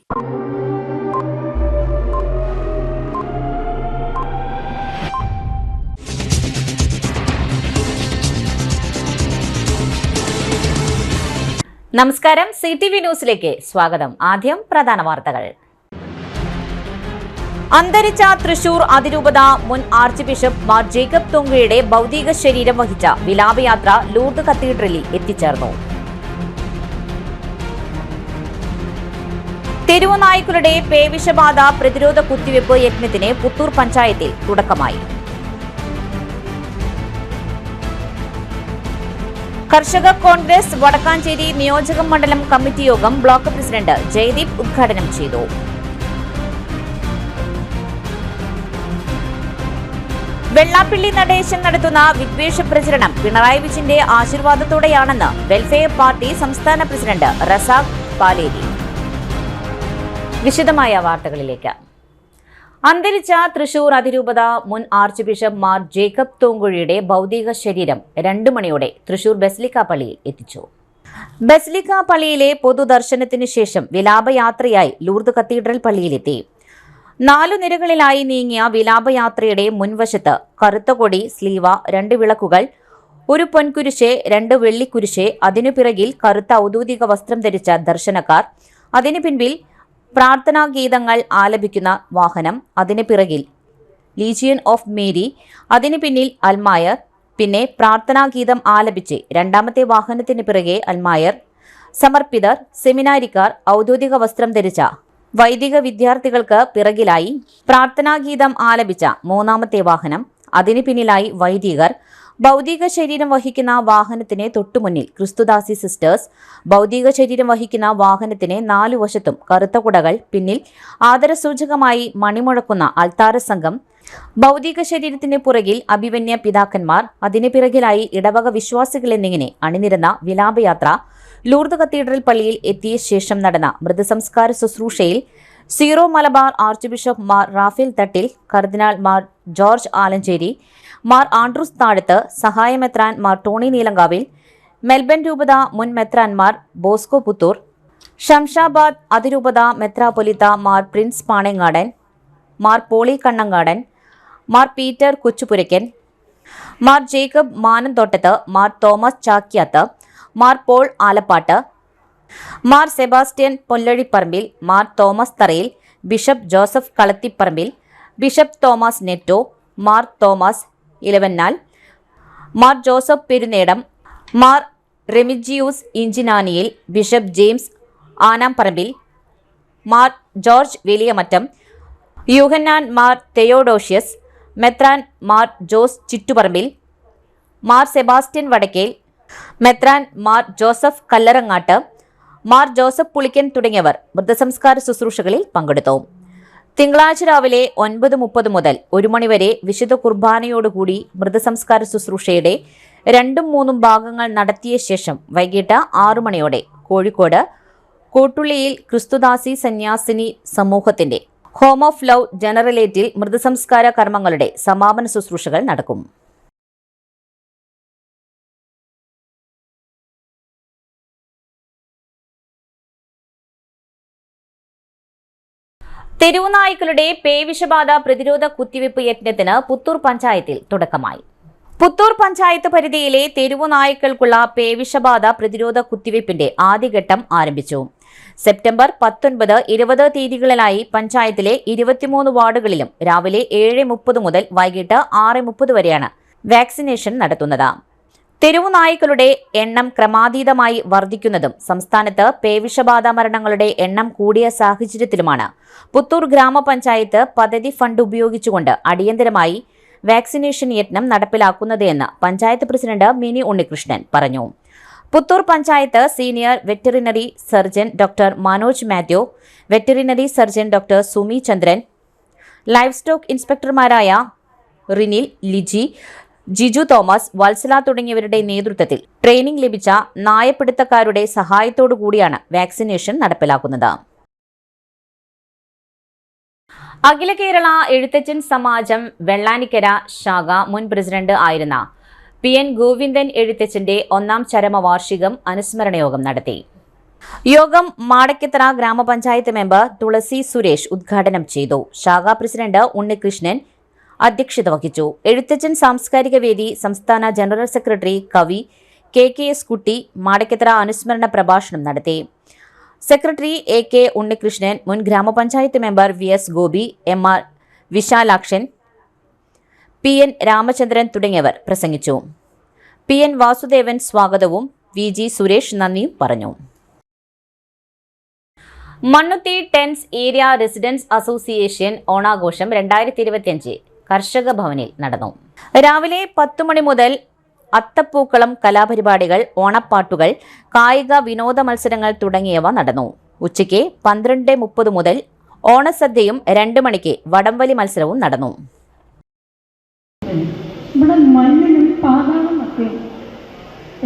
നമസ്കാരം, CTV ന്യൂസിലേക്ക് സ്വാഗതം. ആദ്യം പ്രധാന വാർത്തകൾ. അന്തരിച്ച തൃശൂർ അതിരൂപത മുൻ ആർച്ച് ബിഷപ്പ് മാർ ജേക്കബ് തൂങ്കയുടെ ഭൗതിക ശരീരം വഹിച്ച വിലാപയാത്ര ലൂർദ് കത്തീഡ്രലിൽ എത്തിച്ചേർന്നു. തെരുവുനായ്ക്കളുടെ പേവിഷബാധ പ്രതിരോധ കുത്തിവയ്പ് യജ്ഞത്തിന് പുത്തൂർ പഞ്ചായത്തിൽ തുടക്കമായി. കർഷക കോൺഗ്രസ് വടക്കാഞ്ചേരി നിയോജക മണ്ഡലം കമ്മിറ്റി യോഗം ബ്ലോക്ക് പ്രസിഡന്റ് ജയദീപ് ഉദ്ഘാടനം ചെയ്തു. വെള്ളാപ്പള്ളി നടേശൻ നടത്തുന്ന വിദ്വേഷ പ്രചരണം പിണറായി വിജയന്റെ ആശീർവാദത്തോടെയാണെന്ന് വെൽഫെയർ പാർട്ടി സംസ്ഥാന പ്രസിഡന്റ് റസാഖ് പാലേരി. വിശദമായ വാർത്തകളിലേക്ക്. അന്തരിച്ച തൃശൂർ അതിരൂപത മുൻ ആർച്ച് ബിഷപ്പ് മാർ ജേക്കബ് തൂങ്കുഴിയുടെ ഭൗതിക ശരീരം 2 മണിയോടെ തൃശൂർ ബസിലിക്ക പള്ളിയിൽ എത്തിച്ചു. ബസിലിക്ക പള്ളിയിലെ പൊതുദർശനത്തിന് ശേഷം വിലാപയാത്രയായി ലൂർദ് കത്തീഡ്രൽ പള്ളിയിലെത്തി. 4 നിരകളിലായി നീങ്ങിയ വിലാപയാത്രയുടെ മുൻവശത്ത് കറുത്ത കൊടി, സ്ലീവ, 2 വിളക്കുകൾ, 1 പൊൻകുരിശ്, 2 വെള്ളിക്കുരിശ്, അതിനു പിറകിൽ കറുത്ത ഔദ്യോഗിക വസ്ത്രം ധരിച്ച ദർശനക്കാർ, അതിനു പിൻപിൽ പ്രാർത്ഥനാഗീതങ്ങൾ ആലപിക്കുന്ന വാഹനം, അതിന് പിറകിൽ ലീജിയൻ ഓഫ് മേരി, അതിന് പിന്നിൽ അൽമായർ, പിന്നെ പ്രാർത്ഥനാഗീതം ആലപിച്ച് 2ാമത്തെ വാഹനത്തിന് പിറകെ അൽമായർ, സമർപ്പിതർ, സെമിനാരിക്കാർ, ഔദ്യോഗിക വസ്ത്രം ധരിച്ച വൈദിക വിദ്യാർത്ഥികൾക്ക് പിറകിലായി പ്രാർത്ഥനാഗീതം ആലപിച്ച 3ാമത്തെ വാഹനം, അതിന് പിന്നിലായി വൈദികർ, ഭൗതിക ശരീരം വഹിക്കുന്ന വാഹനത്തിന് തൊട്ടുമുന്നിൽ ക്രിസ്തുദാസി സിസ്റ്റേഴ്സ്, ഭൗതിക ശരീരം വഹിക്കുന്ന വാഹനത്തിന് 4 വശത്തും കറുത്ത കുടകൾ, പിന്നിൽ ആദരസൂചകമായി മണിമുഴക്കുന്ന അൾത്താര സംഘം, ഭൗതിക ശരീരത്തിന് പുറകിൽ അഭിമന്യ പിതാക്കന്മാർ, അതിന് പിറകിലായി ഇടവക വിശ്വാസികൾ എന്നിങ്ങനെ അണിനിരന്ന വിലാപയാത്ര ലൂർദ് കത്തീഡ്രൽ പള്ളിയിൽ എത്തിയ ശേഷം നടന്ന മൃതസംസ്കാര ശുശ്രൂഷയിൽ Syro Malabar archbishop Mar Raphael Thattil, cardinal Mar George Alencherry, Mar Andrews Thazhath, സഹായമെത്രാൻ മാർ ടോണി നീലങ്കാവിൽ, മെൽബൺ രൂപത മുൻ മെത്രാൻമാർ ബോസ്കോ പുത്തൂർ, ഷംഷാബാദ് അതിരൂപത മെത്രാപൊലിത്ത Mar Prince Panengadan, Mar Pauly Kannangadan, Mar Peter Kochupurackal, Mar Jacob Manathodath, Mar Thomas Chakkiath, Mar Paul Alappatt, Mar Sebastian Pozholiparambil, Mar Thomas Tharayil, bishop Joseph Kalathiparambil, bishop Thomas Netto, Mar Thomas Elavanal, Mar Joseph Perunnedom, Mar Remigiose ഇഞ്ചിനാനിയിൽ, bishop James Anamparambil, Mar George Valiyamattam, Yuhanon Mar Theodosius, മെത്രാൻ മാർ ജോസ് ചിറ്റുപറമ്പിൽ, മാർ സെബാസ്റ്റ്യൻ വടക്കേൽ, മെത്രാൻ മാർ ജോസഫ് കല്ലറങ്ങാട്ട്, മാർ ജോസഫ് പുളിക്കൻ തുടങ്ങിയവർ മൃതസംസ്കാര ശുശ്രൂഷകളിൽ പങ്കെടുത്തു. തിങ്കളാഴ്ച രാവിലെ 9:30 മുതൽ 1 മണിവരെ വിശുദ്ധ കുർബാനയോടുകൂടി മൃതസംസ്കാര ശുശ്രൂഷയുടെ 2ഉം 3ഉം ഭാഗങ്ങൾ നടത്തിയ ശേഷം വൈകിട്ട് 6 മണിയോടെ കോഴിക്കോട് കോട്ടുള്ളിയിൽ ക്രിസ്തുദാസി സന്യാസിനി സമൂഹത്തിന്റെ ഹോം ഓഫ് ലവ് ജനറലേറ്റിൽ മൃതസംസ്കാര കർമ്മങ്ങളുടെ സമാപന ശുശ്രൂഷകൾ നടക്കും. തെരുവുനായ്ക്കളുടെ പേവിഷബാധ പ്രതിരോധ കുത്തിവയ്പ് യജ്ഞത്തിന് പുത്തൂർ പഞ്ചായത്തിൽ തുടക്കമായി. പുത്തൂർ പഞ്ചായത്ത് പരിധിയിലെ തെരുവുനായ്ക്കൾക്കുള്ള പേവിഷബാധ പ്രതിരോധ കുത്തിവയ്പിന്റെ ആദ്യഘട്ടം ആരംഭിച്ചു. സെപ്റ്റംബർ 19, 20 തീയതികളിലായി പഞ്ചായത്തിലെ 23 വാർഡുകളിലും രാവിലെ 7:30 മുതൽ വൈകിട്ട് 6:30 വരെയാണ് വാക്സിനേഷൻ നടത്തുന്നത്. തെരുവുനായ്ക്കളുടെ എണ്ണം ക്രമാതീതമായി വർദ്ധിക്കുന്നതും സംസ്ഥാനത്ത് പേവിഷബാധ മരണങ്ങളുടെ എണ്ണം കൂടിയ സാഹചര്യത്തിലുമാണ് പുത്തൂർ ഗ്രാമപഞ്ചായത്ത് പദ്ധതി ഫണ്ട് ഉപയോഗിച്ചുകൊണ്ട് അടിയന്തരമായി വാക്സിനേഷൻ യജ്ഞം നടപ്പിലാക്കുന്നത് എന്ന് പഞ്ചായത്ത് പ്രസിഡന്റ് മിനി ഉണ്ണികൃഷ്ണൻ പറഞ്ഞു. Puthur panchayat senior veterinary surgeon doctor Manoj Mathew, veterinary surgeon doctor Sumi Chandran, livestock ഇൻസ്പെക്ടർമാരായ റിനിൽ, ലിജി, ജിജു തോമസ്, വത്സല തുടങ്ങിയവരുടെ നേതൃത്വത്തിൽ ട്രെയിനിംഗ് ലഭിച്ച നായപിടുത്തക്കാരുടെ സഹായത്തോടുകൂടിയാണ് വാക്സിനേഷൻ നടപ്പിലാക്കുന്നത്. അഖില കേരള എഴുത്തച്ഛൻ സമാജം വെള്ളാനിക്കര ശാഖ മുൻ പ്രസിഡന്റ് ആയിരുന്ന PN ഗോവിന്ദൻ എഴുത്തച്ഛന്റെ 1ാം ചരമവാർഷികം അനുസ്മരണ യോഗം നടത്തി. യോഗം മാടക്കത്തറ ഗ്രാമപഞ്ചായത്ത് മെമ്പർ തുളസി സുരേഷ് ഉദ്ഘാടനം ചെയ്തു. ശാഖാ പ്രസിഡന്റ് ഉണ്ണികൃഷ്ണൻ അധ്യക്ഷത വഹിച്ചു. എഴുത്തച്ഛൻ സാംസ്കാരിക വേദി സംസ്ഥാന ജനറൽ സെക്രട്ടറി കവി KKS കുട്ടി മാടക്കത്തറ അനുസ്മരണ പ്രഭാഷണം നടത്തി. സെക്രട്ടറി AK ഉണ്ണികൃഷ്ണൻ, മുൻ ഗ്രാമപഞ്ചായത്ത് member VS Gopi, MR Visalakshan, PN Ramachandran തുടങ്ങിയവർ പ്രസംഗിച്ചു. PN വാസുദേവൻ സ്വാഗതവും VG സുരേഷ് നന്ദിയും പറഞ്ഞു. Mannuthy tens area residence association ഓണാഘോഷം 2025 കർഷക ഭവനിൽ നടന്നു. രാവിലെ 10 മണി മുതൽ അത്തപ്പൂക്കളം, കലാപരിപാടികൾ, ഓണപ്പാട്ടുകൾ, കായിക വിനോദ മത്സരങ്ങൾ തുടങ്ങിയവ നടന്നു. ഉച്ചയ്ക്ക് 12:30 മുതൽ ഓണസദ്യയും 2 മണിക്ക് വടംവലി മത്സരവും നടന്നു.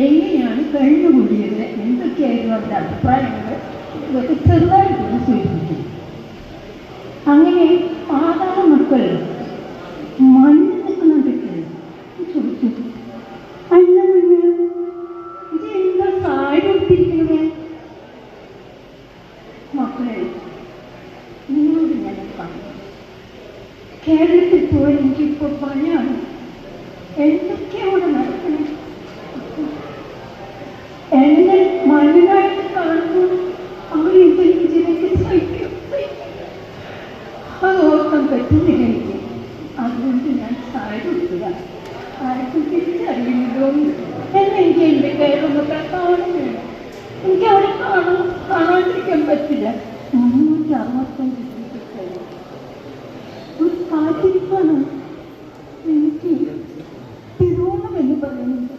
എങ്ങനെയാണ് കഴിഞ്ഞുകൂടിയത്, എന്തൊക്കെയായിരുന്നു അവരുടെ അഭിപ്രായങ്ങൾ, ഇതൊക്കെ ചെറുതായിട്ടൊന്ന് സൂചിപ്പിക്കും. അങ്ങനെ പാതാള മക്കൾ മണ്ണിൽ നിൽക്കുന്നുണ്ടൊക്കെ ചോദിച്ചു, അല്ല ഇത് എന്താ സാരി ഒത്തിരിക്കുന്നത്? മക്കളെ, നിങ്ങളോട് ഞാൻ പറഞ്ഞു, കേരളത്തിൽ പോയി എനിക്കിപ്പോൾ ഭയമാണ്. എന്തൊക്കെയാണ് നടക്കുന്നത്? എന്നെ മണ്ണിനായിട്ട് കാണുമ്പോൾ അവരെന്തെങ്കിലും ജനക്ക് സഹിക്കും. അത് ഓർക്കാൻ പറ്റുന്നില്ല എനിക്ക്. അതുകൊണ്ട് ഞാൻ സാരി കൊടുക്കുക. ആർക്കും തിരിച്ചറിയുന്നതോ എന്നെനിക്ക് എൻ്റെ കേരളമൊക്കെ കാണും വേണം. എനിക്ക് അവരെ കാണാണ്ടിരിക്കാൻ പറ്റില്ല. 365 ഒരു കാത്തിരിപ്പാണ് എനിക്ക്. തിരുവോണം എന്ന് പറയുന്നത്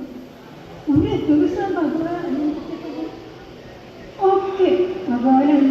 ഒരു ദിവസം ഭഗവാൻ ഓക്കെ ഭഗവാൻ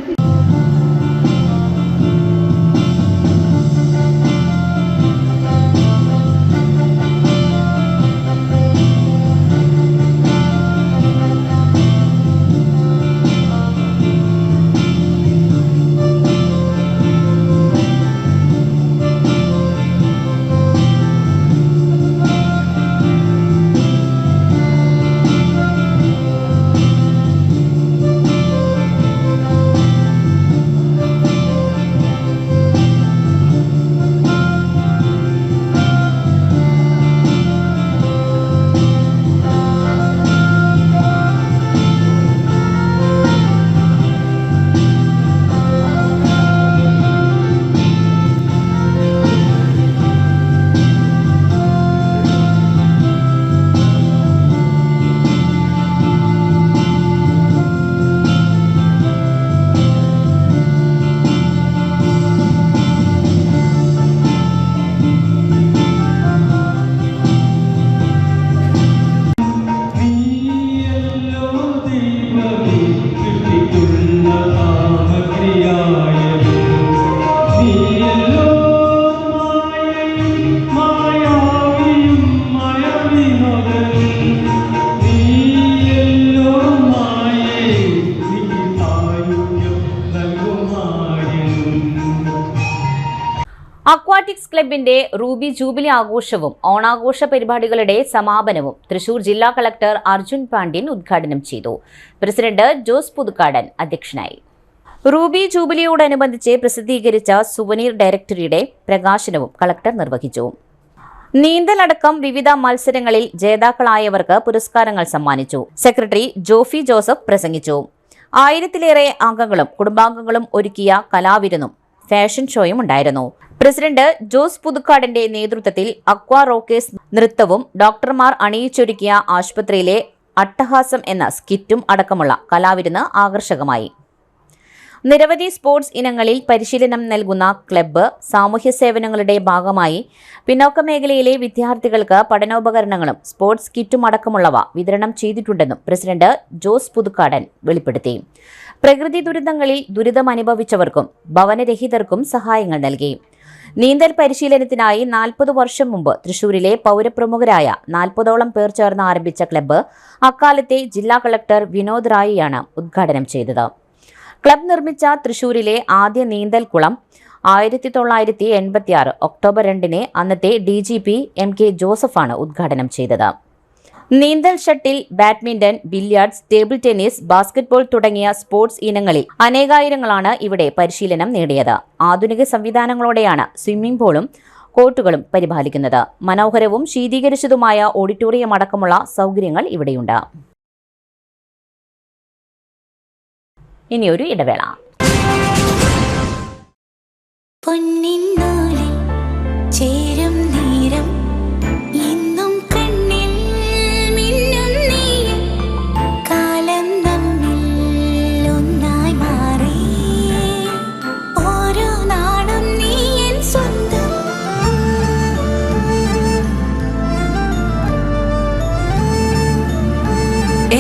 അക്വാറ്റിക്സ് ക്ലബിന്റെ റൂബി ജൂബിലി ആഘോഷവും ഓണാഘോഷ പരിപാടികളുടെ സമാപനവും തൃശൂർ ജില്ലാ കളക്ടർ അർജുൻ പാണ്ഡ്യൻ ഉദ്ഘാടനം ചെയ്തു. പ്രസിഡന്റ് ജോസ് പുതുക്കാടൻ അധ്യക്ഷനായി. റൂബി ജൂബിലിയോടനുബന്ധിച്ച് പ്രസിദ്ധീകരിച്ച സുവനീർ ഡയറക്ടറിയുടെ പ്രകാശനവും കളക്ടർ നിർവഹിച്ചു. നീന്തലടക്കം വിവിധ മത്സരങ്ങളിൽ ജേതാക്കളായവർക്ക് പുരസ്കാരങ്ങൾ സമ്മാനിച്ചു. സെക്രട്ടറി ജോഫി ജോസഫ് പ്രസംഗിച്ചു. 1000-ലേറെ അംഗങ്ങളും കുടുംബാംഗങ്ങളും ഒരുക്കിയ കലാവിരുന്നും ഫാഷൻ ഷോയും ഉണ്ടായിരുന്നു. പ്രസിഡന്റ് ജോസ് പുതുക്കാടിന്റെ നേതൃത്വത്തിൽ അക്വാ റോക്കേഴ്സ് നൃത്തവും ഡോക്ടർമാർ അണിയിച്ചൊരുക്കിയ ആശുപത്രിയിലെ അട്ടഹാസം എന്ന സ്കിറ്റും അടക്കമുള്ള കലാവിരുന്ന് ആകർഷകമായി. നിരവധി സ്പോർട്സ് ഇനങ്ങളിൽ പരിശീലനം നൽകുന്ന ക്ലബ്ബ് സാമൂഹ്യ സേവനങ്ങളുടെ ഭാഗമായി പിന്നോക്ക മേഖലയിലെ വിദ്യാർത്ഥികൾക്ക് പഠനോപകരണങ്ങളും സ്പോർട്സ് കിറ്റും അടക്കമുള്ളവ വിതരണം ചെയ്തിട്ടുണ്ടെന്നും പ്രസിഡന്റ് ജോസ് പുതുക്കാടൻ വെളിപ്പെടുത്തി. പ്രകൃതി ദുരന്തങ്ങളിൽ ദുരിതമനുഭവിച്ചവർക്കും ഭവനരഹിതർക്കും സഹായങ്ങൾ നൽകി. നീന്തൽ പരിശീലനത്തിനായി 40 വർഷം മുമ്പ് തൃശൂരിലെ പൗരപ്രമുഖരായ 40ഓളം പേർ ചേർന്ന് ആരംഭിച്ച ക്ലബ്ബ് അക്കാലത്തെ ജില്ലാ കളക്ടർ വിനോദ് റായിയാണ് ഉദ്ഘാടനം ചെയ്തത്. ക്ലബ് നിർമ്മിച്ച തൃശൂരിലെ ആദ്യ നീന്തൽ കുളം 1986 ഒക്ടോബർ 2 അന്നത്തെ DGP MK ജോസഫാണ് ഉദ്ഘാടനം ചെയ്തത്. നീന്തൽ, shuttle, badminton, billiards, table tennis, basketball തുടങ്ങിയ സ്പോർട്സ് ഇനങ്ങളിൽ അനേകായിരങ്ങളാണ് ഇവിടെ പരിശീലനം നേടിയത്. ആധുനിക സംവിധാനങ്ങളോടെയാണ് സ്വിമ്മിംഗ് പൂളും കോർട്ടുകളും പരിപാലിക്കുന്നത്. മനോഹരവും ശീതീകരിച്ചതുമായ ഓഡിറ്റോറിയം അടക്കമുള്ള സൗകര്യങ്ങൾ ഇവിടെയുണ്ട്. ഇനിയൊരു ഇടവേള.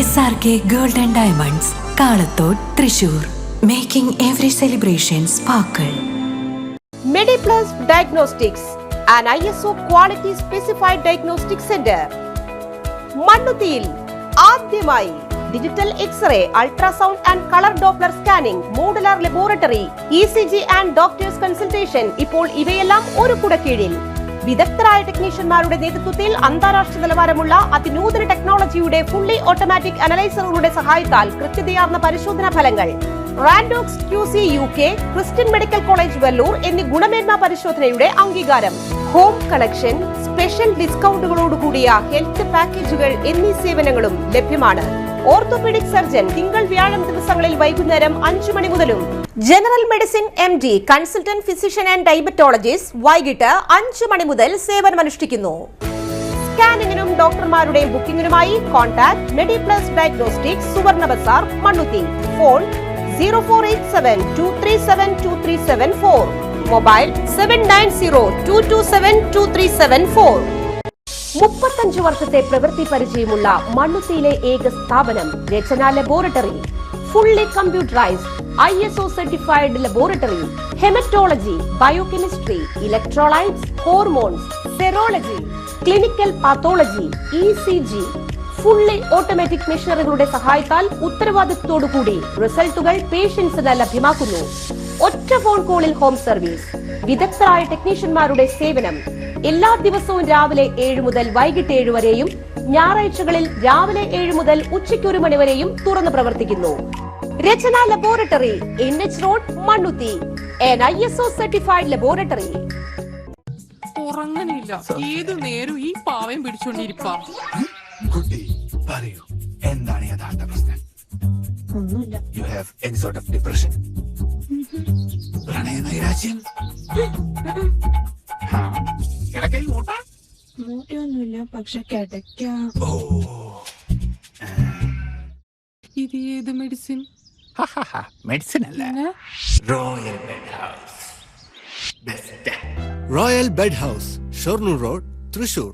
SRK Gold and Diamonds, Kalathod, Thrissur, making every celebration sparkle. MediPlus Diagnostics, an ISO quality specified diagnostic center. മണ്ണുത്തിയിൽ ആദ്യമായി digital x-ray, ultrasound and colour Doppler scanning, modular laboratory, ECG and doctors consultation. ഇപ്പോൾ ഇവയെല്ലാം ഒരു കുടക്കീഴിൽ. വിദഗ്ധരായ ടെക്നീഷ്യന്മാരുടെ നേതൃത്വത്തിൽ അന്താരാഷ്ട്ര നിലവാരമുള്ള അതിനൂതന ടെക്നോളജിയുടെ ഫുള്ളി ഓട്ടോമാറ്റിക് അനലൈസറുകളുടെ സഹായത്താൽ കൃത്യതയാർന്ന പരിശോധനാ ഫലങ്ങൾ. റാൻഡോക്സ് QC UK, Christian medical college Vellore എന്നീ ഗുണമേന്മ പരിശോധനയുടെ അംഗീകാരം. ഹോം കണക്ഷൻ, സ്പെഷ്യൽ ഡിസ്കൗണ്ടുകളോടുകൂടിയ ഹെൽത്ത് പാക്കേജുകൾ എന്നീ സേവനങ്ങളും ലഭ്യമാണ്. ഓർത്തോപീഡിക് സർജൻ തിങ്കൾ, വ്യാഴം ദിവസങ്ങളിൽ വൈകുന്നേരം 5 മണി മുതലും. General medicine MD, consultant physician and diabetologist വൈകിട്ട് 5 മണി മുതൽ സേവനമനുഷ്ഠിക്കുന്നു. സ്കാനിങ്ങിനും ഡോക്ടർമാരുടെയും ബുക്കിംഗിനുമായി കോൺടാക്ട് MediPlus Diagnostics, സുവർണ ബസാർ, മണ്ണുത്തി. Phone 0487237237 mobile 7902272374. 35 വർഷത്തെ പ്രവൃത്തി പരിചയമുള്ള മണ്ണുത്തിയിലെ ഏക സ്ഥാപനം Rachana laboratory. Fully computerised ISO certified laboratory. Haematology, biochemistry, electrolytes, hormones, serology, clinical pathology, ECG. Fully automatic മെഷീനറികളുടെ സഹായത്താൽ ഉത്തരവാദിത്വത്തോടുകൂടി റിസൾട്ടുകൾ പേഷ്യൻസിന് ലഭ്യമാക്കുന്നു. ഒറ്റ ഫോൺ കോളിൽ ഹോം സർവീസ്. വിദഗ്ധരായ ടെക്നീഷ്യന്മാരുടെ സേവനം. എല്ലാ ദിവസവും രാവിലെ 7 മുതൽ വൈകിട്ട് 7 വരെയും ഞായറാഴ്ചകളിൽ രാവിലെ 7 മുതൽ ഉച്ചയ്ക്ക് 1 മണി വരെയും തുറന്നു പ്രവർത്തിക്കുന്നു. Rachana laboratory, NH road, Mannuthy. an ISO certified laboratory. ഉറങ്ങണില്ല, ഏതു നേരം ഈ പാവയും പിടിച്ചോണ്ടിരിപ്പാ. കുട്ടി പറയൂ, എന്താണ് യഥാർത്ഥ പ്രശ്നം? ഒന്നുമില്ല. You have any sort of depression? പ്രണയ നൈരാശ്യം? കിടക്കയിൽ മൂട്ടാ? മൂട്ടിയൊന്നുമില്ല, പക്ഷെ കിടക്ക. ഓ, ഇത് ഏത് മെഡിസിൻ? മെഡിസിൻ അല്ല, royal bed house. Best royal bed house, Shoranur road, Thrissur.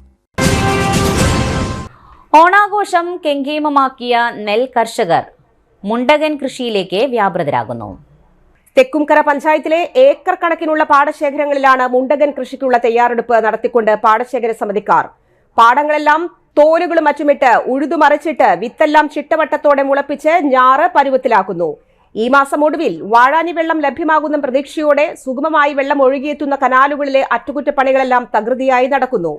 ഓണാഘോഷം കെങ്കേമമാക്കിയ നെൽ കർഷകർ മുണ്ടകൻ കൃഷിയിലേക്ക് വ്യാപൃതരാകുന്നു. തെക്കുംകര പഞ്ചായത്തിലെ ഏക്കർ കണക്കിനുള്ള പാടശേഖരങ്ങളിലാണ് മുണ്ടകൻ കൃഷിക്കുള്ള തയ്യാറെടുപ്പ് നടത്തിക്കൊണ്ട് പാടശേഖര സമിതിക്കാർ. പാടങ്ങളെല്ലാം തോലുകളും മറ്റുമിട്ട് ഉഴുതുമറിച്ചിട്ട് വിത്തെല്ലാം ചിട്ടവട്ടത്തോടെ മുളപ്പിച്ച് ഞാറ് പരുവത്തിലാക്കുന്നു. ഈ മാസം ഒടുവിൽ വാഴാനി വെള്ളം ലഭ്യമാകുന്ന പ്രതീക്ഷയോടെ സുഗമമായി വെള്ളം ഒഴുകിയെത്തുന്ന കനാലുകളിലെ അറ്റകുറ്റപ്പണികളെല്ലാം തകൃതിയായി നടക്കുന്നു.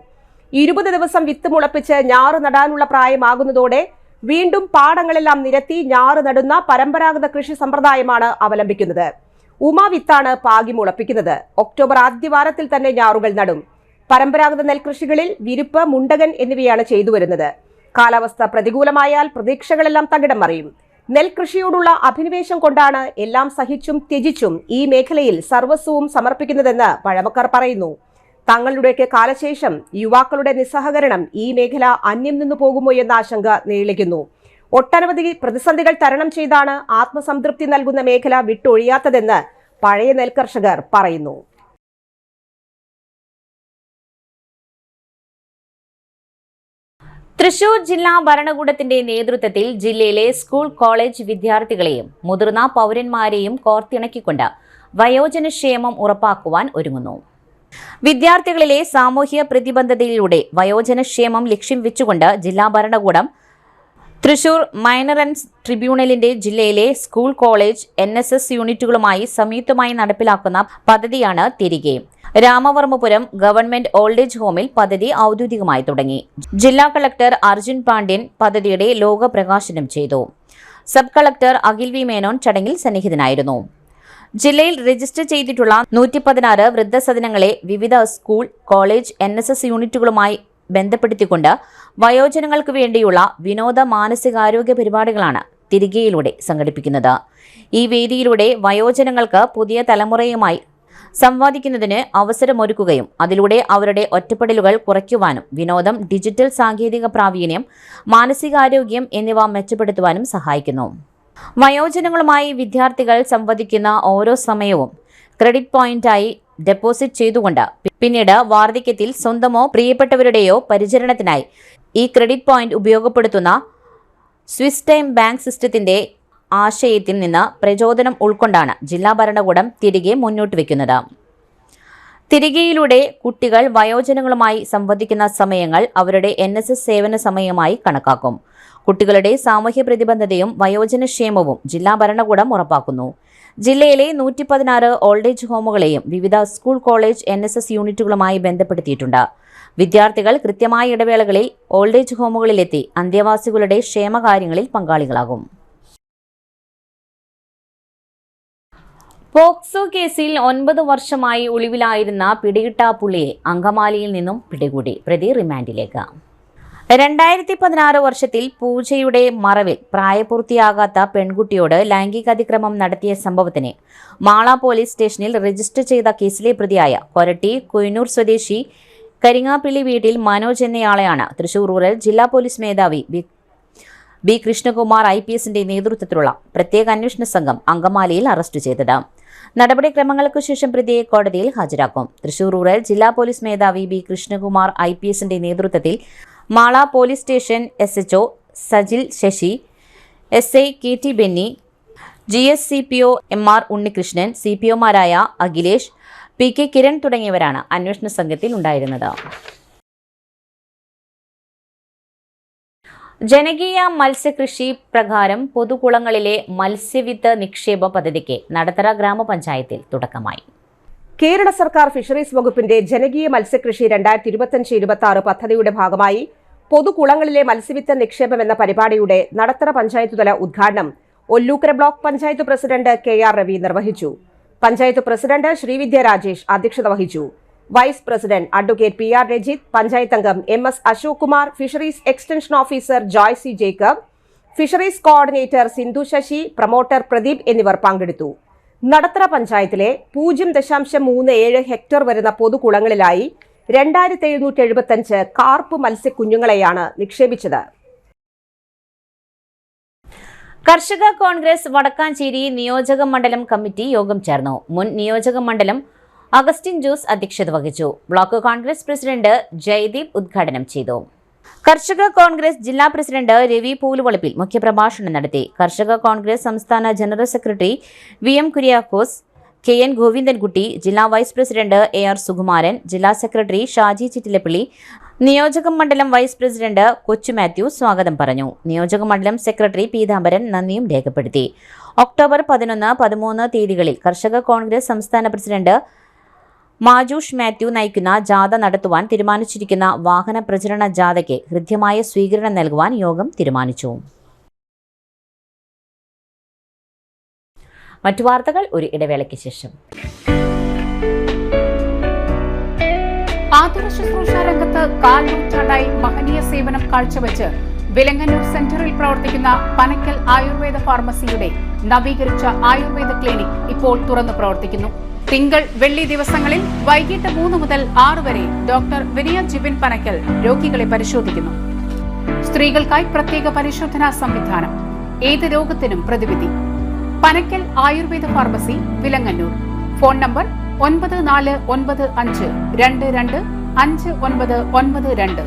20 ദിവസം വിത്ത് മുളപ്പിച്ച് ഞാറ് നടാനുള്ള പ്രായമാകുന്നതോടെ വീണ്ടും പാടങ്ങളെല്ലാം നിരത്തി ഞാറ് നടുന്ന പരമ്പരാഗത കൃഷി സമ്പ്രദായമാണ് അവലംബിക്കുന്നത്. വിത്താണ് പാകി മുളപ്പിക്കുന്നത്. ഒക്ടോബർ ആദ്യവാരത്തിൽ തന്നെ ഞാറുകൾ നടും. പരമ്പരാഗത നെൽകൃഷികളിൽ വിരിപ്പ്, മുണ്ടകൻ എന്നിവയാണ് ചെയ്തു വരുന്നത്. കാലാവസ്ഥ പ്രതികൂലമായാൽ പ്രതീക്ഷകളെല്ലാം തകിടം മറിയും. നെൽകൃഷിയോടുള്ള അഭിനിവേശം കൊണ്ടാണ് എല്ലാം സഹിച്ചും ത്യജിച്ചും ഈ മേഖലയിൽ സർവസ്വവും സമർപ്പിക്കുന്നതെന്ന് പഴമക്കാർ പറയുന്നു. തങ്ങളുടെയൊക്കെ കാലശേഷം യുവാക്കളുടെ നിസ്സഹകരണം ഈ മേഖല അന്യം നിന്നു പോകുമോ എന്ന ആശങ്ക നീളിക്കുന്നു. ഒട്ടനവധി പ്രതിസന്ധികൾ തരണം ചെയ്താണ് ആത്മസംതൃപ്തി നൽകുന്ന മേഖല വിട്ടൊഴിയാത്തതെന്ന് പഴയ നെൽകർഷകർ പറയുന്നു. തൃശൂർ ജില്ലാ ഭരണകൂടത്തിന്റെ നേതൃത്വത്തിൽ ജില്ലയിലെ സ്കൂൾ, കോളേജ് വിദ്യാർത്ഥികളെയും മുതിർന്ന പൗരന്മാരെയും കോർത്തിണക്കിക്കൊണ്ട് വയോജനക്ഷേമം ഉറപ്പാക്കുവാൻ ഒരുങ്ങുന്നു. വിദ്യാർത്ഥികളിലെ സാമൂഹ്യ പ്രതിബദ്ധതയിലൂടെ വയോജനക്ഷേമം ലക്ഷ്യം വെച്ചുകൊണ്ട് ജില്ലാ ഭരണകൂടം തൃശൂർ മൈനറൻസ് ട്രിബ്യൂണലിന്റെ ജില്ലയിലെ സ്കൂൾ, കോളേജ്, NSS യൂണിറ്റുകളുമായി സംയുക്തമായി നടപ്പിലാക്കുന്ന പദ്ധതിയാണ് തിരികെ. രാമവർമ്മപുരം ഗവൺമെന്റ് ഓൾഡ് ഏജ് ഹോമിൽ പദ്ധതി ഔദ്യോഗികമായി തുടങ്ങി. ജില്ലാ കളക്ടർ അർജുൻ പാണ്ഡ്യൻ പദ്ധതിയുടെ ലോഗോ പ്രകാശനം ചെയ്തു. Sub collector Akhil V Menon ചടങ്ങിൽ സന്നിഹിതനായിരുന്നു. ജില്ലയിൽ രജിസ്റ്റർ ചെയ്തിട്ടുള്ള 116 വൃദ്ധസദനങ്ങളെ വിവിധ സ്കൂൾ, കോളേജ്, NSS യൂണിറ്റുകളുമായി ബന്ധപ്പെടുത്തിക്കൊണ്ട് വയോജനങ്ങൾക്ക് വേണ്ടിയുള്ള വിനോദ മാനസികാരോഗ്യ പരിപാടികളാണ് തിരികെയിലൂടെ സംഘടിപ്പിക്കുന്നത്. ഈ വേദിയിലൂടെ വയോജനങ്ങൾക്ക് പുതിയ തലമുറയുമായി സംവാദിക്കുന്നതിന് അവസരമൊരുക്കുകയും അതിലൂടെ അവരുടെ ഒറ്റപ്പെടലുകൾ കുറയ്ക്കുവാനും വിനോദം, ഡിജിറ്റൽ സാങ്കേതിക പ്രാവീണ്യം, മാനസികാരോഗ്യം എന്നിവ മെച്ചപ്പെടുത്തുവാനും സഹായിക്കുന്നു. വയോജനങ്ങളുമായി വിദ്യാർത്ഥികൾ സംവദിക്കുന്ന ഓരോ സമയവും ക്രെഡിറ്റ് പോയിന്റായി ഡെപ്പോസിറ്റ് ചെയ്തുകൊണ്ട് പിന്നീട് വാർദ്ധക്യത്തിൽ സ്വന്തമോ പ്രിയപ്പെട്ടവരുടെയോ പരിചരണത്തിനായി ഈ ക്രെഡിറ്റ് പോയിന്റ് ഉപയോഗപ്പെടുത്തുന്ന സ്വിസ് ടൈം ബാങ്ക് സിസ്റ്റത്തിന്റെ ആശയത്തിൽ നിന്ന് പ്രചോദനം ഉൾക്കൊണ്ടാണ് ജില്ലാ ഭരണകൂടം തിരികെ മുന്നോട്ട് വയ്ക്കുന്നത്. തിരികെയിലൂടെ കുട്ടികൾ വയോജനങ്ങളുമായി സംവദിക്കുന്ന സമയങ്ങൾ അവരുടെ NSS സേവന സമയമായി കണക്കാക്കും. കുട്ടികളുടെ സാമൂഹ്യ പ്രതിബദ്ധതയും വയോജനക്ഷേമവും ജില്ലാ ഭരണകൂടം ഉറപ്പാക്കുന്നു. ജില്ലയിലെ 116 ഓൾഡ് ഏജ് ഹോമുകളെയും വിവിധ സ്കൂൾ, കോളേജ്, NSS യൂണിറ്റുകളുമായി ബന്ധപ്പെടുത്തിയിട്ടുണ്ട്. വിദ്യാർത്ഥികൾ കൃത്യമായ ഇടവേളകളിൽ ഓൾഡ് ഏജ് ഹോമുകളിലെത്തി അന്തേവാസികളുടെ ക്ഷേമകാര്യങ്ങളിൽ പങ്കാളികളാകും. പോക്സോ കേസിൽ 9 വർഷമായി ഒളിവിലായിരുന്ന പിടികിട്ടാപ്പുള്ളിയെ അങ്കമാലിയിൽ നിന്നും പിടികൂടി. പ്രതി റിമാൻഡിലേക്ക്. 2016 വർഷത്തിൽ പൂജയുടെ മറവിൽ പ്രായപൂർത്തിയാകാത്ത പെൺകുട്ടിയോട് ലൈംഗിക അതിക്രമം നടത്തിയ സംഭവത്തിന് മാള പോലീസ് സ്റ്റേഷനിൽ രജിസ്റ്റർ ചെയ്ത കേസിലെ പ്രതിയായ കൊരട്ടി കൊയ്നൂർ സ്വദേശി കരിങ്ങാപ്പിള്ളി വീട്ടിൽ മനോജ് എന്നയാളെയാണ് തൃശൂർ റൂറൽ ജില്ലാ പോലീസ് മേധാവി ബി കൃഷ്ണകുമാർ IPSന്റെ നേതൃത്വത്തിലുള്ള പ്രത്യേക അന്വേഷണ സംഘം അങ്കമാലിയിൽ അറസ്റ്റ് ചെയ്തത്. നടപടിക്രമങ്ങൾക്കു ശേഷം പ്രതിയെ കോടതിയിൽ ഹാജരാക്കും. തൃശൂർ റൂറൽ ജില്ലാ പോലീസ് മേധാവി ബി കൃഷ്ണകുമാർ IPSന്റെ നേതൃത്വത്തിൽ Mala police station SHO Sajil Sasi, SI KT Benny, GSCPO MR Unnikrishnan, CPOമാരായ അഖിലേഷ്, PK കിരൺ തുടങ്ങിയവരാണ് അന്വേഷണ സംഘത്തിൽ ഉണ്ടായിരുന്നത്. ജനകീയ മത്സ്യകൃഷി പ്രകാരം പൊതുകുളങ്ങളിലെ മത്സ്യവിത്ത് നിക്ഷേപ പദ്ധതിക്ക് നടത്തറ ഗ്രാമപഞ്ചായത്തിൽ തുടക്കമായി. കേരള സർക്കാർ ഫിഷറീസ് വകുപ്പിന്റെ ജനകീയ മത്സ്യകൃഷി 2025-26 പദ്ധതിയുടെ ഭാഗമായി പൊതുകുളങ്ങളിലെ മത്സ്യവിത്ത് നിക്ഷേപം എന്ന പരിപാടിയുടെ നടത്തറ പഞ്ചായത്തുതല ഉദ്ഘാടനം Ollukkara block panchayat president KR Ravi നിർവഹിച്ചു. പഞ്ചായത്ത് പ്രസിഡന്റ് ശ്രീവിദ്യ രാജേഷ് അധ്യക്ഷത വഹിച്ചു. Vice president advocate PR Rajith, panchayat അംഗം MS Ashok Kumar, fisheries extension officer Joy C Jacob, fisheries coordinator Sindhu Sasi, promoter Pradeep എന്നിവർ പങ്കെടുത്തു. നടത്തറ പഞ്ചായത്തിലെ 0.37 ഹെക്ടർ വരുന്ന പൊതുകുളങ്ങളിലായി 2775 കാർപ്പ് മത്സ്യക്കുഞ്ഞുങ്ങളെയാണ് നിക്ഷേപിച്ചത്. കർഷക കോൺഗ്രസ് വടക്കാഞ്ചേരി നിയോജക മണ്ഡലം കമ്മിറ്റി യോഗം ചേർന്നു. മുൻ നിയോജക മണ്ഡലം അഗസ്റ്റിൻ ജോസ് അധ്യക്ഷത വഹിച്ചു. ബ്ലോക്ക് കോൺഗ്രസ് പ്രസിഡന്റ് ജയദീപ് ഉദ്ഘാടനം ചെയ്തു. കർഷക കോൺഗ്രസ് ജില്ലാ പ്രസിഡന്റ് രവി പൂലുവളപ്പിൽ മുഖ്യപ്രഭാഷണം നടത്തി. കർഷക കോൺഗ്രസ് സംസ്ഥാന general secretary VM Kuriakose, KN Govindankutty, ജില്ലാ വൈസ് പ്രസിഡന്റ് AR സുകുമാരൻ, ജില്ലാ സെക്രട്ടറി ഷാജി ചിറ്റിലപ്പള്ളി, നിയോജക മണ്ഡലം വൈസ് പ്രസിഡന്റ് കൊച്ചു മാത്യു സ്വാഗതം പറഞ്ഞു. നിയോജക മണ്ഡലം സെക്രട്ടറി പീതാംബരൻ നന്ദിയും രേഖപ്പെടുത്തി. ഒക്ടോബർ 11, 13 തീയതികളിൽ കർഷക കോൺഗ്രസ് സംസ്ഥാന പ്രസിഡന്റ് മാജൂഷ് മാത്യു നയിക്കുന്ന ജാഥ നടത്തുവാൻ തീരുമാനിച്ചിരിക്കുന്ന വാഹന പ്രചരണ ജാഥയ്ക്ക് ഹൃദ്യമായ സ്വീകരണം നൽകുവാൻ യോഗം തീരുമാനിച്ചു. മറ്റു വാർത്തകൾ ഒരു ഇടവേളയ്ക്ക് ശേഷം. ആതുര ശുശ്രൂഷ രംഗത്ത് 4 നൂറ്റാണ്ടായി മഹനീയ സേവനം കാഴ്ചവെച്ച് വിലങ്ങന്നൂർ സെന്ററിൽ പ്രവർത്തിക്കുന്ന പനക്കൽ ആയുർവേദ ഫാർമസിയുടെ നവീകരിച്ച ആയുർവേദ ക്ലിനിക് ഇപ്പോൾ തുറന്നു പ്രവർത്തിക്കുന്നു. തിങ്കൾ, വെള്ളി ദിവസങ്ങളിൽ വൈകിട്ട് 3 മുതൽ 6 വരെ ഡോക്ടർ വിനയ ജിബിൻ പനക്കൽ രോഗികളെ പരിശോധിക്കുന്നു. സ്ത്രീകൾക്കായി പ്രത്യേക പരിശോധനാ സംവിധാനം, ഏത് രോഗത്തിനും പ്രതിവിധി. Panakkal Ayurveda pharmacy, Vilangannur. Phone number 9495225992.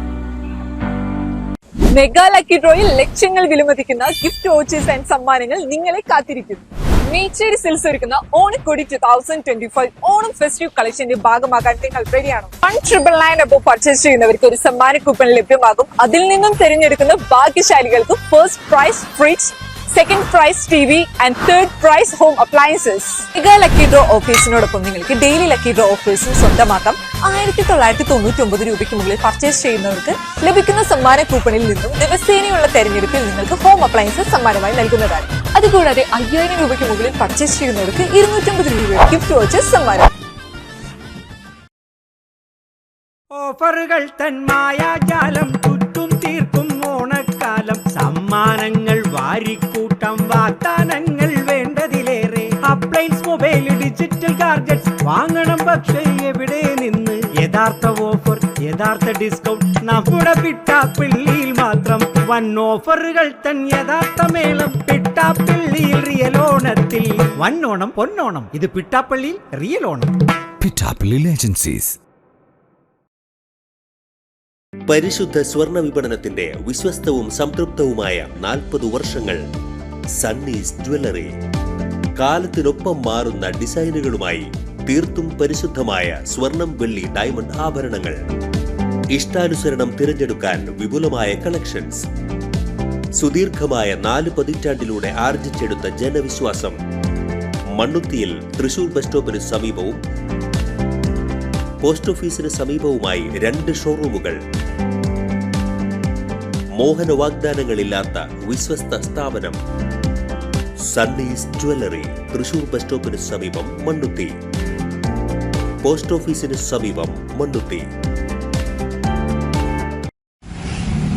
Mega lucky ഡ്രോയിൽ ലക്ഷങ്ങൾ വിലമതിക്കുന്ന ഗിഫ്റ്റ് വൗച്ചേഴ്സ് ആൻഡ് സമ്മാനങ്ങൾ നിങ്ങളെ കാത്തിരിക്കുന്നു. മേച്ചേരി സിൽസ് ഒരുക്കുന്ന ഓണക്കോടി 2025 ഓണം ഫെസ്റ്റീവ് കളക്ഷന്റെ ഭാഗമാകാൻ നിങ്ങൾ റെഡിയാണോ? 1,999 അബോ പർച്ചേസ് ചെയ്യുന്നവർക്ക് ഒരു സമ്മാന കൂപ്പൺ ലഭ്യമാകും. അതിൽ നിന്നും തിരഞ്ഞെടുക്കുന്ന ഭാഗ്യശാലികൾക്ക് first prize fridge, second prize TV and third prize home appliances. Lucky draw ഓഫേഴ്സിനോടൊപ്പം നിങ്ങൾക്ക് ഡെയിലി ലക്കി ഡ്രോ ഓഫേഴ്സും സ്വന്തമാക്കാം. 1999 രൂപയ്ക്ക് മുകളിൽ പർച്ചേസ് ചെയ്യുന്നവർക്ക് ലഭിക്കുന്ന സമ്മാന കൂപ്പണിൽ നിന്നും ദിവസേനയുള്ള തെരഞ്ഞെടുപ്പിൽ നിങ്ങൾക്ക് ഹോം അപ്ലയൻസസ് സമ്മാനമായി നൽകുന്നതാണ്. അതുകൂടാതെ 5000 രൂപയ്ക്ക് മുകളിൽ പർച്ചേസ് ചെയ്യുന്നവർക്ക് 250 രൂപയുടെ ഗിഫ്റ്റ് വൗച്ചേഴ്സ് സമ്മാനം. ഓഫറുകൾ തൻ മായാജാലം ചുറ്റും തീർക്കും ഓണക്കാലം. സമ്മാനങ്ങൾ വാരിക്കൂട്ടം വാഗ്ദാനങ്ങൾ വേണ്ടതിലേറെ. അപ്ലയൻസ് മൊബൈൽ ഡിജിറ്റൽ ഗാഡ്ജറ്റ്സ് വാങ്ങണം പക്ഷേ എവിടെ നിന്ന്? യഥാർത്ഥ ഓഫർ യഥാർത്ഥ ഡിസ്കൗണ്ട് നമ്മുടെ പിട്ടാപ്പിള്ളിയിൽ മാത്രം. വൻ ഓഫറുകൾ തൻ യഥാർത്ഥ മേളം പിട്ടാപ്പിള്ളിയിൽ റിയൽ ഓണത്തിൽ. വന്നോണം പൊന്നോണം, ഇത് പിട്ടാപ്പള്ളിയിൽ റിയൽ ഓണം. പിട്ടാപ്പള്ളി ഏജൻസീസ്. പരിശുദ്ധ സ്വർണ്ണ വിപണനത്തിന്റെ വിശ്വസ്തവും സംതൃപ്തവുമായ 40 വർഷങ്ങൾ. സണ്ണീസ് ജ്വല്ലറി. കാലത്തിനൊപ്പം മാറുന്ന ഡിസൈനുകളുമായി തീർത്തും പരിശുദ്ധമായ സ്വർണം, വെള്ളി, ഡയമണ്ട് ആഭരണങ്ങൾ. ഇഷ്ടാനുസരണം തിരഞ്ഞെടുക്കാൻ വിപുലമായ കളക്ഷൻസ്. സുദീർഘമായ 4 പതിറ്റാണ്ടിലൂടെ ആർജിച്ചെടുത്ത ജനവിശ്വാസം. മണ്ണുത്തിയിൽ തൃശൂർ ബസ് സ്റ്റോപ്പിന് സമീപവും പോസ്റ്റ് ഓഫീസിന് സമീപവുമായി 2 ഷോറൂമുകൾ. മോഹന വാഗ്ദാനങ്ങളില്ലാത്ത വിശ്വസ്ത സ്ഥാപനം. സണ്ണീസ് ജ്വല്ലറി. തൃശൂർ ബസ് സ്റ്റോപ്പിന് സമീപം മണ്ണുത്തി, പോസ്റ്റ് ഓഫീസിന് സമീപം മണ്ണുത്തി.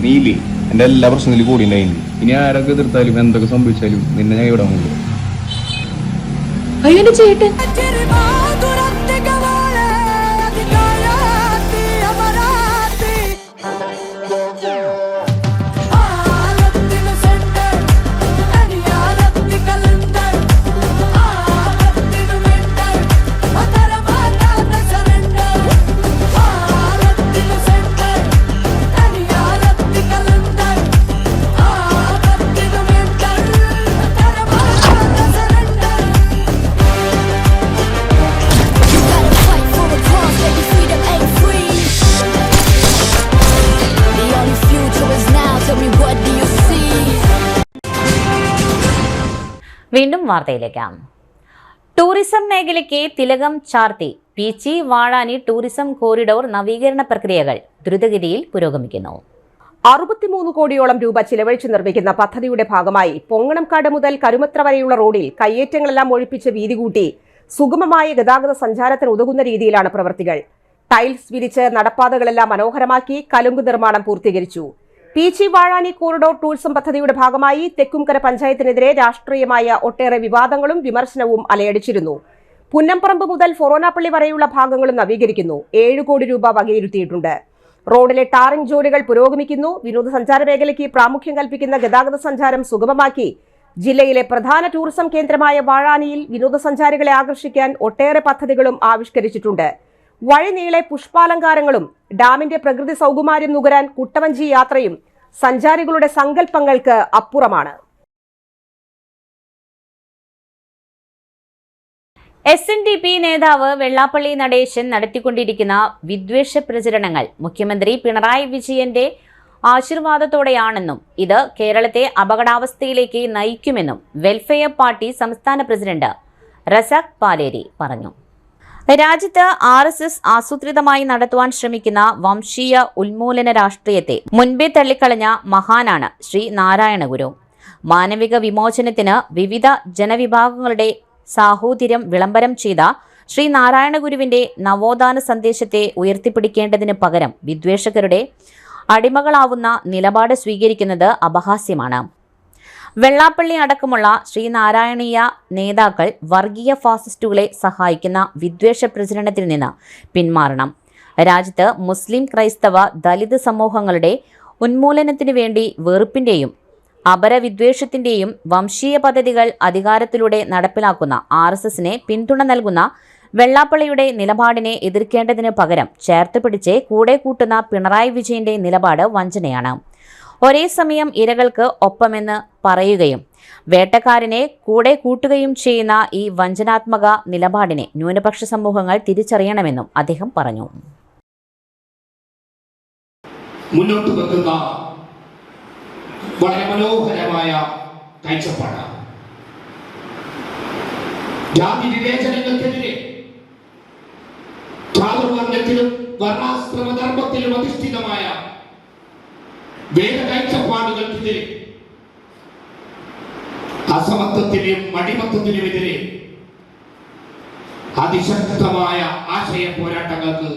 നീലി എന്റെ എല്ലാ പ്രശ്നത്തിലും കൂടി ഉണ്ടായിരുന്നു. ഇനി ആരൊക്കെ എതിർത്താലും എന്തൊക്കെ സംഭവിച്ചാലും നിന്നെ ഞാൻ ഇവിടെ കൊണ്ടു. അയ്യോ ചേട്ടൻ വീണ്ടും വാർത്തയിലേക്ക്. ടൂറിസം മേഖലയ്ക്ക് തിലകം ചാർത്തി പീച്ചി വാഴാനി ടൂറിസം കോറിഡോർ നവീകരണ പ്രക്രിയകൾ ദ്രുതഗതിയിൽ പുരോഗമിക്കുന്നു. 63 കോടിയോളം രൂപ ചിലവഴിച്ച് നിർമ്മിക്കുന്ന പദ്ധതിയുടെ ഭാഗമായി പൊങ്ങണംകാട് മുതൽ കരുമത്ര വരെയുള്ള റോഡിൽ കയ്യേറ്റങ്ങളെല്ലാം ഒഴിപ്പിച്ച് വീതി കൂട്ടി സുഗമമായ ഗതാഗത സഞ്ചാരത്തിന് ഉതകുന്ന രീതിയിലാണ് പ്രവൃത്തികൾ. ടൈൽസ് വിരിച്ച് നടപ്പാതകളെല്ലാം മനോഹരമാക്കി കലുങ്ക് നിർമ്മാണം പൂർത്തീകരിച്ചു. പീച്ചി വാഴാനി കോറിഡോർ ടൂറിസം പദ്ധതിയുടെ ഭാഗമായി തെക്കുംകര പഞ്ചായത്തിനെതിരെ രാഷ്ട്രീയമായ ഒട്ടേറെ വിവാദങ്ങളും വിമർശനവും അലയടിച്ചിരുന്നു. പുന്നംപറമ്പ് മുതൽ ഫൊറോനാപ്പള്ളി വരെയുള്ള ഭാഗങ്ങളും നവീകരിക്കുന്നു. 7 കോടി രൂപ വകയിരുത്തിയിട്ടുണ്ട്. റോഡിലെ ടാറിംഗ് ജോലികൾ പുരോഗമിക്കുന്നു. വിനോദസഞ്ചാര മേഖലയ്ക്ക് പ്രാമുഖ്യം കൽപ്പിക്കുന്ന ഗതാഗത സഞ്ചാരം സുഗമമാക്കി ജില്ലയിലെ പ്രധാന ടൂറിസം കേന്ദ്രമായ വാഴാനിയിൽ വിനോദസഞ്ചാരികളെ ആകർഷിക്കാൻ ഒട്ടേറെ പദ്ധതികളും ആവിഷ്കരിച്ചിട്ടുണ്ട്. വഴിനീളെ പുഷ്പാലങ്കാരങ്ങളും ഡാമിന്റെ പ്രകൃതി സൗകുമാര്യം നുകരാൻ കുട്ടവഞ്ചി യാത്രയും സഞ്ചാരികളുടെ സങ്കല്പങ്ങൾക്ക് അപ്പുറമാണ്. SNDP നേതാവ് വെള്ളാപ്പള്ളി നടേശൻ നടത്തിക്കൊണ്ടിരിക്കുന്ന വിദ്വേഷ പ്രചരണങ്ങൾ മുഖ്യമന്ത്രി പിണറായി വിജയന്റെ ആശീർവാദത്തോടെയാണെന്നും ഇത് കേരളത്തെ അപകടാവസ്ഥയിലേക്ക് നയിക്കുമെന്നും വെൽഫെയർ പാർട്ടി സംസ്ഥാന പ്രസിഡന്റ് റസാഖ് പാലേരി പറഞ്ഞു. രാജ്യത്ത് RSS ആസൂത്രിതമായി നടത്തുവാൻ ശ്രമിക്കുന്ന വംശീയ ഉന്മൂലന രാഷ്ട്രീയത്തെ മുൻപേ തള്ളിക്കളഞ്ഞ മഹാനാണ് ശ്രീ നാരായണ ഗുരു. മാനവിക വിമോചനത്തിന് വിവിധ ജനവിഭാഗങ്ങളുടെ സാഹോദര്യം വിളംബരം ചെയ്ത ശ്രീ നാരായണ ഗുരുവിന്റെ നവോത്ഥാന സന്ദേശത്തെ ഉയർത്തിപ്പിടിക്കേണ്ടതിന് പകരം വിദ്വേഷകരുടെ അടിമകളാവുന്ന നിലപാട് സ്വീകരിക്കുന്നത് അപഹാസ്യമാണ്. വെള്ളാപ്പള്ളി അടക്കമുള്ള ശ്രീനാരായണീയ നേതാക്കൾ വർഗീയ ഫാസിസ്റ്റുകളെ സഹായിക്കുന്ന വിദ്വേഷ പ്രചരണത്തിൽ നിന്ന് പിന്മാറണം. രാജ്യത്ത് മുസ്ലിം, ക്രൈസ്തവ, ദലിത് സമൂഹങ്ങളുടെ ഉന്മൂലനത്തിനു വേണ്ടി വെറുപ്പിന്റെയും അപരവിദ്വേഷത്തിന്റെയും വംശീയ പദ്ധതികൾ അധികാരത്തിലൂടെ നടപ്പിലാക്കുന്ന RSSനെ പിന്തുണ നൽകുന്ന വെള്ളാപ്പള്ളിയുടെ നിലപാടിനെ എതിർക്കേണ്ടതിന് പകരം ചേർത്ത് പിടിച്ച് കൂടെ കൂട്ടുന്ന പിണറായി വിജയന്റെ നിലപാട് വഞ്ചനയാണ്. ഒരേ സമയം ഇരകൾക്ക് ഒപ്പമെന്ന് പറയുകയും വേട്ടക്കാരനെ കൂടെ കൂട്ടുകയും ചെയ്യുന്ന ഈ വഞ്ചനാത്മക നിലപാടിനെ ന്യൂനപക്ഷ സമൂഹങ്ങൾ തിരിച്ചറിയണമെന്നും അദ്ദേഹം പറഞ്ഞു. മുന്നോട്ട് വെക്കുന്ന വളരെ മനോഹരമായ കാഴ്ചപ്പാടാണ്. ജാതി വിവേചനങ്ങൾക്കെതിരെ ചാതുർവർണ്ണത്തിലും വർണ്ണാശ്രമധർമ്മത്തിലും അധിഷ്ഠിതമായ വേദകാഴ്ചപ്പാടുകൾക്കെതിരെ, അസമത്വത്തിനും അടിമത്വത്തിനുമെതിരെ അതിശക്തമായ ആശയ പോരാട്ടങ്ങൾക്ക്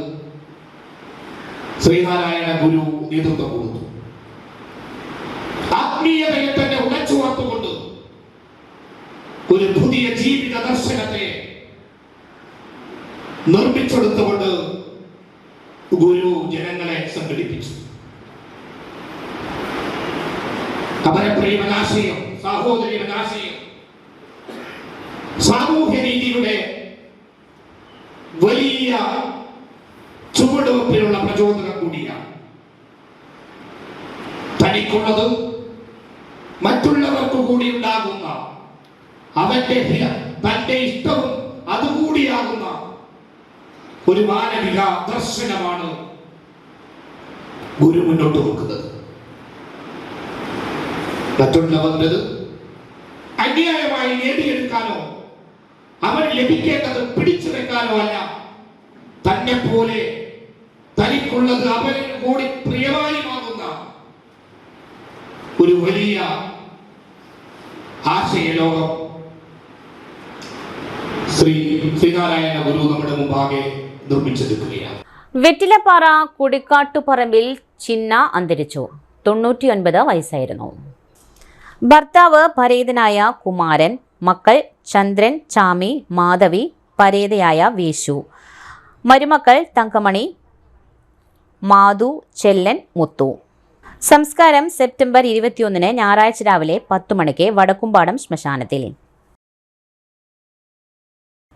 ശ്രീനാരായണ ഗുരു നേതൃത്വം കൊടുത്തു. ആത്മീയതയെ തന്നെ ഉടച്ചുവാർത്തുകൊണ്ട് ഒരു പുതിയ ജീവിത ദർശനത്തെ നിർമ്മിച്ചെടുത്തുകൊണ്ട് ഗുരു ജനങ്ങളെ സംഘടിപ്പിച്ചു. അപരപ്രേമനാശയം, സാഹോദര്യനാശയം സാമൂഹ്യ നീതിയുടെ വലിയ ചുവടുവെപ്പിനുള്ള പ്രചോദനം കൂടിയാണ്. തനിക്കുള്ളത് മറ്റുള്ളവർക്ക് കൂടി ഉണ്ടാകുന്ന തന്റെ ഇഷ്ടവും അതുകൂടിയാകുന്ന ഒരു മാനവിക ദർശനമാണ് ഗുരു മുന്നോട്ട് വെക്കുന്നത്. മറ്റുള്ളവരുടേത് അന്യായമായി നേടിയെടുക്കാനോ അവർ ലഭിക്കേണ്ടത് പിടിച്ചു വെക്കാനോ അല്ല, തന്നെ പോലെ തനിക്കുള്ളത് അവരിൽ കൂടി പ്രിയമായി മാറുന്ന ഒരു വലിയ ആശയലോകം ശ്രീനാരായണ ഗുരു നമ്മുടെ മുമ്പാകെ നിർമ്മിച്ചെടുക്കുകയാണ്. വെറ്റിലപ്പാറ കുടിക്കാട്ടുപറമ്പിൽ ചിന്ന അന്തരിച്ചു. 99 വയസ്സായിരുന്നു. ഭർത്താവ് പരേതനായ കുമാരൻ, മക്കൾ ചന്ദ്രൻ, ചാമി, മാധവി, പരേതയായ വേശു, മരുമക്കൾ തങ്കമണി, മാധു, ചെല്ലൻ, മുത്തു. സംസ്കാരം സെപ്റ്റംബർ 21 ഞായറാഴ്ച രാവിലെ 10 മണിക്ക് വടക്കുംപാടം ശ്മശാനത്തിൽ.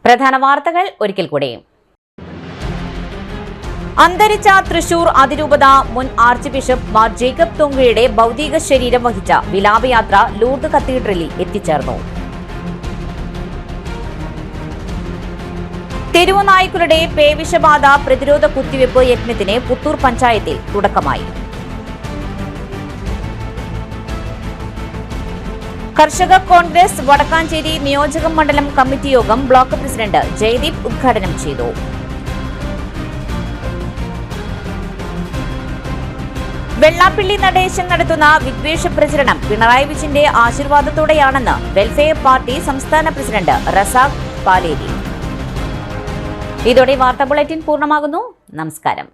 പ്രധാന വാർത്തകൾ ഒരിക്കൽ കൂടെ. അന്തരിച്ച തൃശൂർ അതിരൂപത മുൻ ആർച്ച് ബിഷപ്പ് മാർ ജേക്കബ് തൂങ്കുഴിയുടെ ഭൗതിക ശരീരം വഹിച്ച വിലാപയാത്ര ലൂർദ് കത്തീഡ്രലിൽ എത്തിച്ചേർന്നു. തെരുവുനായ്ക്കളുടെ പേവിഷബാധ പ്രതിരോധ കുത്തിവയ്പ് യജ്ഞത്തിന് പുത്തൂർ പഞ്ചായത്തിൽ തുടക്കമായി. കർഷക കോൺഗ്രസ് വടക്കാഞ്ചേരി നിയോജക മണ്ഡലം കമ്മിറ്റി യോഗം ബ്ലോക്ക് പ്രസിഡന്റ് ജയദീപ് ഉദ്ഘാടനം ചെയ്തു. വെള്ളാപ്പള്ളി നടേശൻ നടത്തുന്ന വിദ്വേഷ പ്രചരണം പിണറായി വിജയന്റെ ആശീർവാദത്തോടെയാണെന്ന് വെൽഫെയർ പാർട്ടി സംസ്ഥാന പ്രസിഡന്റ് റസാഖ് പാലേരി. ഇതോടെ വാർത്താ ബുള്ളറ്റിൻ പൂർണ്ണമാകുന്നു. നമസ്കാരം.